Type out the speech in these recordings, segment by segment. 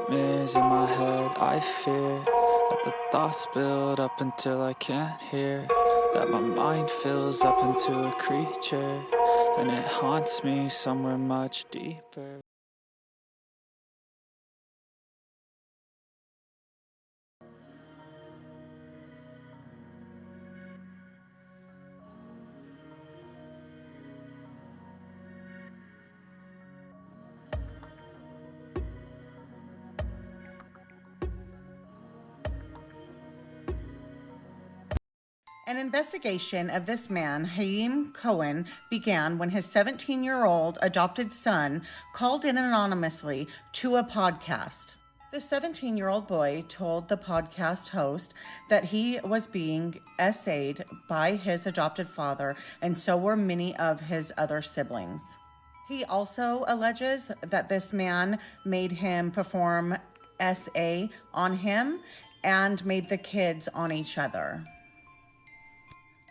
nightmares in my head. I fear that the thoughts build up until I can't hear, that my mind fills up into a creature, and it haunts me somewhere much deeper. An investigation of this man, Haim Cohen, began when his 17-year-old adopted son called in anonymously to a podcast. The 17-year-old boy told the podcast host that he was being essayed by his adopted father, and so were many of his other siblings. He also alleges that this man made him perform SA on him and made the kids on each other.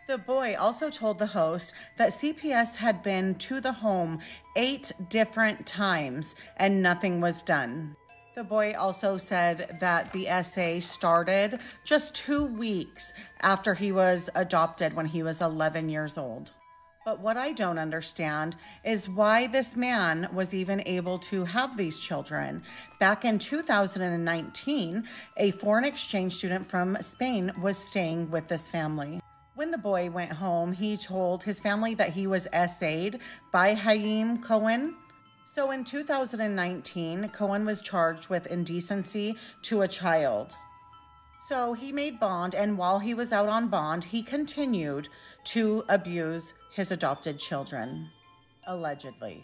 The boy also told the host that CPS had been to the home 8 different times and nothing was done. The boy also said that the essay started just 2 weeks after he was adopted when he was 11 years old. But what I don't understand is why this man was even able to have these children. Back in 2019, a foreign exchange student from Spain was staying with this family. When the boy went home, he told his family that he was essayed by Haim Cohen. So in 2019, Cohen was charged with indecency to a child. So he made bond, and while he was out on bond, he continued to abuse his adopted children, allegedly.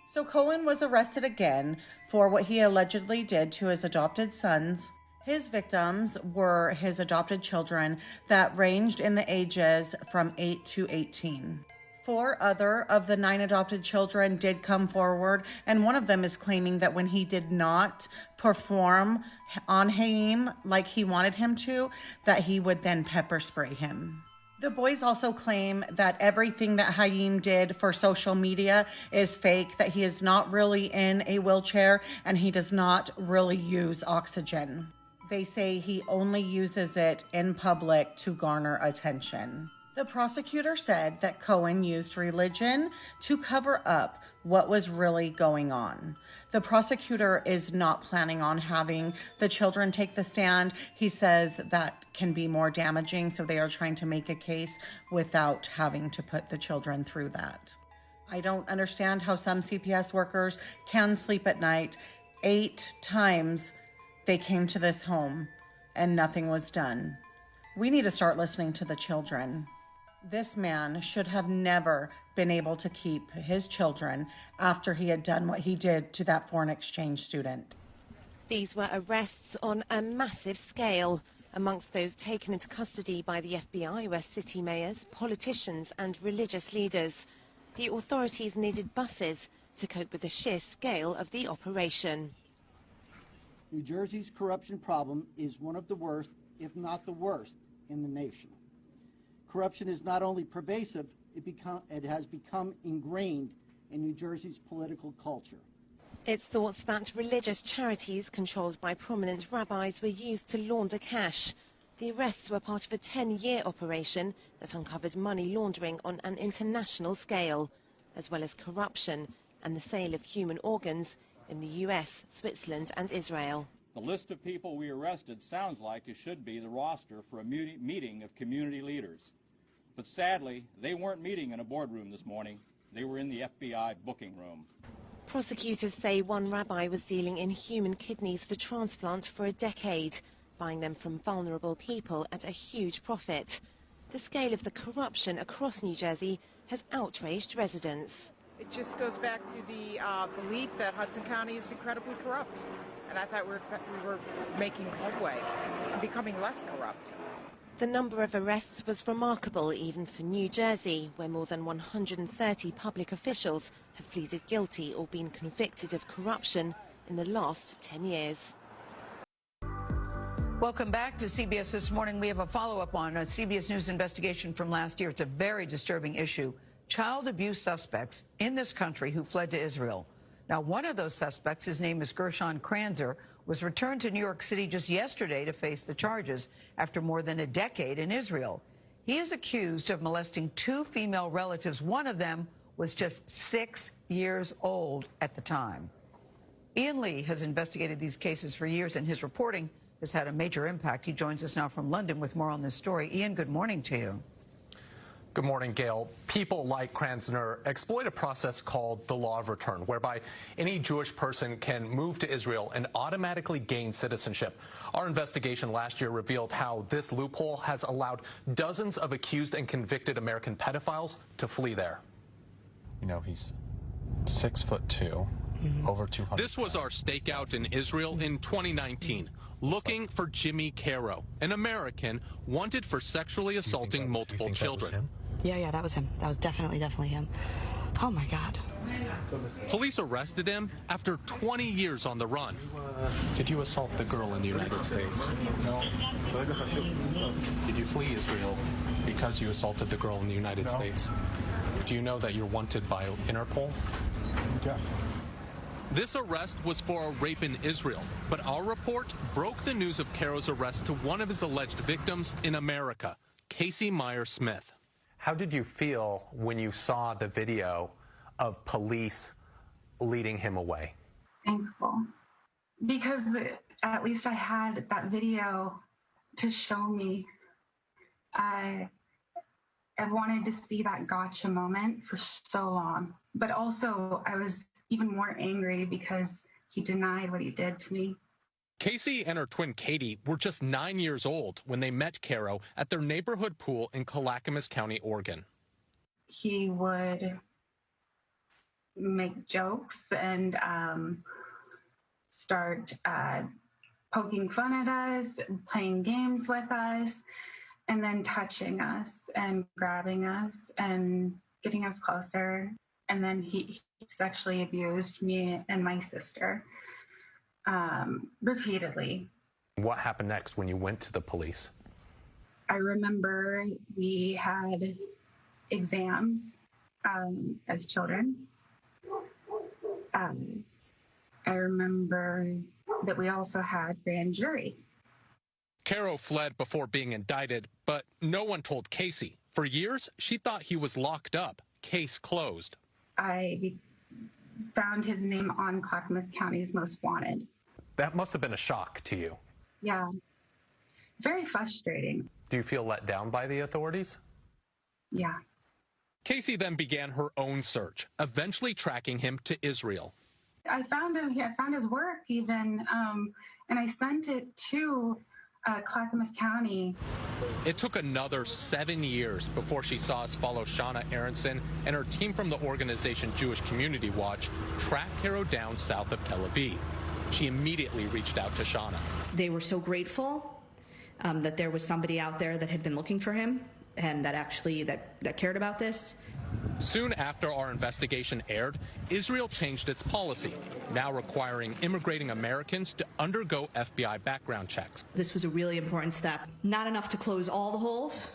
So Cohen was arrested again for what he allegedly did to his adopted sons. His victims were his adopted children that ranged in the ages from 8 to 18. 4 other of the 9 adopted children did come forward, and one of them is claiming that when he did not perform on Haim like he wanted him to, that he would then pepper spray him. The boys also claim that everything that Haim did for social media is fake, that he is not really in a wheelchair, and he does not really use oxygen. They say he only uses it in public to garner attention. The prosecutor said that Cohen used religion to cover up what was really going on. The prosecutor is not planning on having the children take the stand. He says that can be more damaging, so they are trying to make a case without having to put the children through that. I don't understand how some CPS workers can sleep at night. 8 times they came to this home and nothing was done. We need to start listening to the children. This man should have never been able to keep his children after he had done what he did to that foreign exchange student. These were arrests on a massive scale. Amongst those taken into custody by the FBI were city mayors, politicians and religious leaders. The authorities needed buses to cope with the sheer scale of the operation. New Jersey's corruption problem is one of the worst, if not the worst, in the nation. Corruption is not only pervasive, it has become ingrained in New Jersey's political culture. It's thought that religious charities controlled by prominent rabbis were used to launder cash. The arrests were part of a 10-year operation that uncovered money laundering on an international scale, as well as corruption and the sale of human organs in the US, Switzerland and Israel. The list of people we arrested sounds like it should be the roster for a meeting of community leaders. But sadly, they weren't meeting in a boardroom this morning. They were in the FBI booking room. Prosecutors say one rabbi was dealing in human kidneys for transplant for a decade, buying them from vulnerable people at a huge profit. The scale of the corruption across New Jersey has outraged residents. It just goes back to the belief that Hudson County is incredibly corrupt. And I thought we were making headway and becoming less corrupt. The number of arrests was remarkable even for New Jersey, where more than 130 public officials have pleaded guilty or been convicted of corruption in the last 10 years. Welcome back to CBS This Morning. We have a follow-up on a CBS News investigation from last year. It's a very disturbing issue. Child abuse suspects in this country who fled to Israel Now, one of those suspects, his name is Gershon Kranzer, was returned to New York City just yesterday to face the charges after more than a decade in Israel. He is accused of molesting 2 female relatives. One of them was just 6 years old at the time. Ian Lee has investigated these cases for years, and his reporting has had a major impact. He joins us now from London with more on this story. Ian, good morning to you. Good morning, Gail. People like Kranzner exploit a process called the law of return, whereby any Jewish person can move to Israel and automatically gain citizenship. Our investigation last year revealed how this loophole has allowed dozens of accused and convicted American pedophiles to flee there. You know, he's 6'2", over 200. This was our stakeout in Israel in 2019. Looking for Jimmy Caro, an American wanted for sexually assaulting multiple children. Yeah, that was him. That was definitely him. Oh my God. Police arrested him after 20 years on the run. Did you assault the girl in the United States? No. Did you flee Israel because you assaulted the girl in the United States? Do you know that you're wanted by Interpol? Okay. This arrest was for a rape in Israel, but our report broke the news of Caro's arrest to one of his alleged victims in America, Casey Meyer-Smith. How did you feel when you saw the video of police leading him away? Thankful, because at least I had that video to show me. I wanted to see that gotcha moment for so long, but also I was even more angry because he denied what he did to me. Casey and her twin Katie were just 9 years old when they met Caro at their neighborhood pool in Clackamas County, Oregon. He would make jokes and start poking fun at us, playing games with us, and then touching us and grabbing us and getting us closer. And then he sexually abused me and my sister repeatedly. What happened next when you went to the police? I remember we had exams as children. I remember that we also had grand jury. Caro fled before being indicted, but no one told Casey. For years, she thought he was locked up. Case closed. I found his name on Clackamas County's Most Wanted. That must have been a shock to you. Yeah, very frustrating. Do you feel let down by the authorities? Yeah. Casey then began her own search, eventually tracking him to Israel. I found him. I found his work even, and I sent it to Clackamas County. It took another 7 years before she saw us follow Shauna Aronson and her team from the organization Jewish Community Watch track Caro down south of Tel Aviv. She immediately reached out to Shauna. They were so grateful that there was somebody out there that had been looking for him and that actually that cared about this. Soon after our investigation aired, Israel changed its policy, now requiring immigrating Americans to undergo FBI background checks. This was a really important step. Not enough to close all the holes,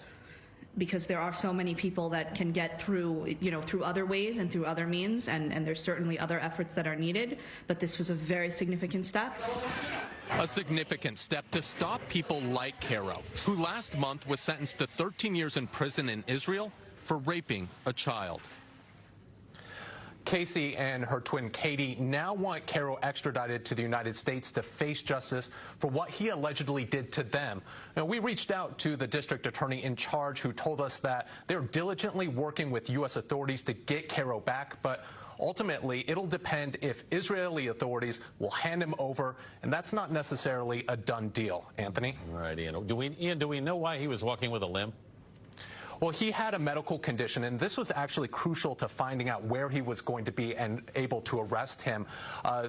because there are so many people that can get through, through other ways and through other means, and there's certainly other efforts that are needed, but this was a very significant step. A significant step to stop people like Caro, who last month was sentenced to 13 years in prison in Israel for raping a child. Casey and her twin Katie now want Caro extradited to the United States to face justice for what he allegedly did to them. Now, we reached out to the district attorney in charge, who told us that they're diligently working with U.S. authorities to get Caro back, but ultimately it'll depend if Israeli authorities will hand him over, and that's not necessarily a done deal. Anthony? All right, Ian. Do we know why he was walking with a limp? Well, he had a medical condition, and this was actually crucial to finding out where he was going to be and able to arrest him.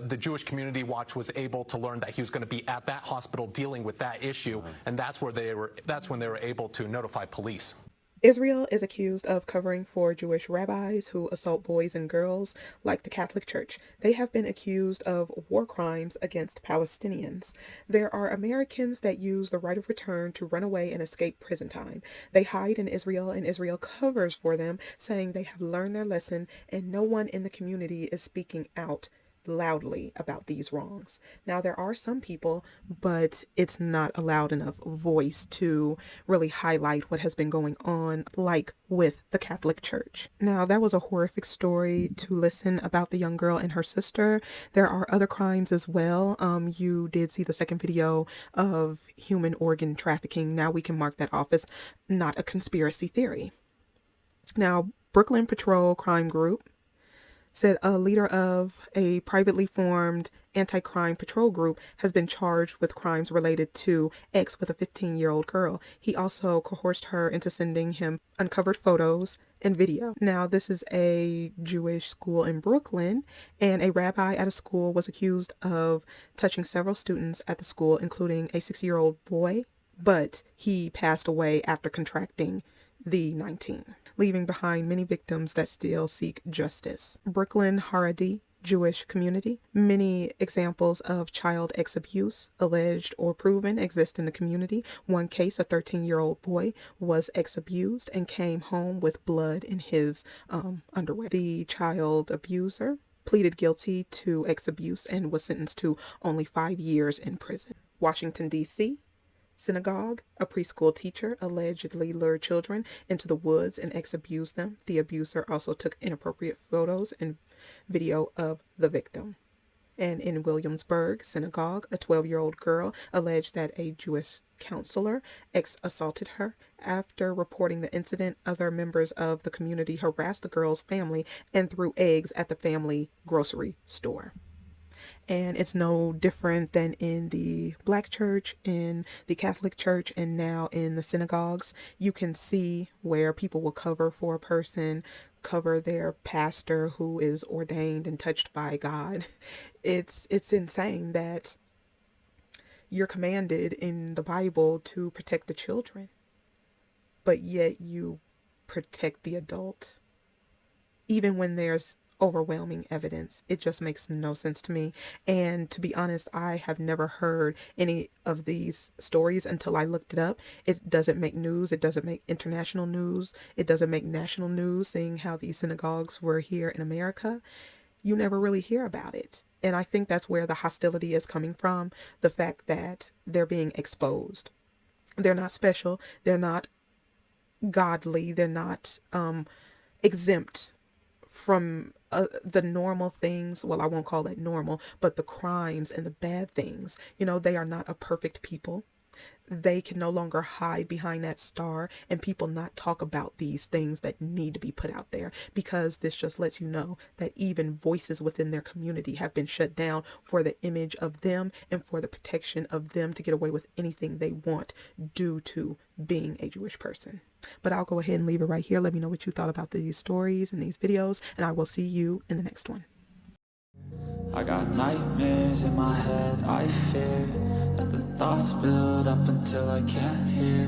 The Jewish Community Watch was able to learn that he was going to be at that hospital dealing with that issue, and that's when they were able to notify police. Israel is accused of covering for Jewish rabbis who assault boys and girls, like the Catholic Church. They have been accused of war crimes against Palestinians. There are Americans that use the right of return to run away and escape prison time. They hide in Israel, and Israel covers for them, saying they have learned their lesson and no one in the community is speaking out. loudly about these wrongs. Now, there are some people, but it's not a loud enough voice to really highlight what has been going on, like with the Catholic Church. Now, that was a horrific story to listen about the young girl and her sister. There are other crimes as well. You did see the second video of human organ trafficking. Now we can mark that off as not a conspiracy theory. Now, Brooklyn Patrol Crime Group said a leader of a privately formed anti-crime patrol group has been charged with crimes related to X with a 15-year-old girl. He also coerced her into sending him uncovered photos and video. Now, this is a Jewish school in Brooklyn, and a rabbi at a school was accused of touching several students at the school, including a 6-year-old boy, but he passed away after contracting the 19, leaving behind many victims that still seek justice. Brooklyn Haredi Jewish community. Many examples of child X abuse, alleged or proven, exist in the community. One case, a 13-year-old boy was X abused and came home with blood in his underwear. The child abuser pleaded guilty to X abuse and was sentenced to only 5 years in prison. Washington, D.C. Synagogue, a preschool teacher allegedly lured children into the woods and X-abused them. The abuser also took inappropriate photos and video of the victim. And in Williamsburg Synagogue, a 12-year-old girl alleged that a Jewish counselor assaulted her. After reporting the incident, other members of the community harassed the girl's family and threw eggs at the family grocery store. And it's no different than in the Black church, in the Catholic church, and now in the synagogues. You can see where people will cover for a person, cover their pastor who is ordained and touched by God. It's insane that you're commanded in the Bible to protect the children, but yet you protect the adult, even when there's overwhelming evidence. It just makes no sense to me. And to be honest, I have never heard any of these stories until I looked it up. It doesn't make news. It doesn't make international news. It doesn't make national news, seeing how these synagogues were here in America. You never really hear about it. And I think that's where the hostility is coming from. The fact that they're being exposed. They're not special. They're not godly. They're not exempt from the normal things. Well, I won't call it normal, but the crimes and the bad things. You know, they are not a perfect people. They can no longer hide behind that star and people not talk about these things that need to be put out there, because this just lets you know that even voices within their community have been shut down for the image of them and for the protection of them to get away with anything they want due to being a Jewish person. But I'll go ahead and leave it right here. Let me know what you thought about these stories and these videos, and I will see you in the next one. I got nightmares in my head, I fear that the thoughts build up until I can't hear,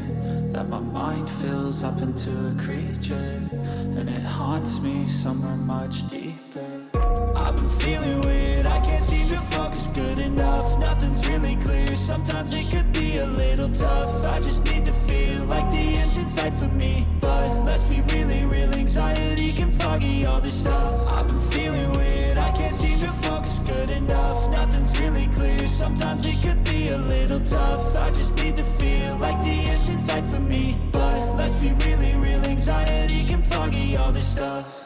that my mind fills up into a creature, and it haunts me somewhere much deeper. I've been feeling weird, I can't seem to focus good enough. Nothing's really clear, sometimes it could be a little tough. I just need to feel like the end's in sight for me, but let's be really real, anxiety can foggy all this stuff. I've been feeling weird, I can't seem to focus good enough. Nothing's really clear, sometimes it could be a little tough. I just need to feel like the end's in sight for me, but let's be really real, anxiety can foggy all this stuff.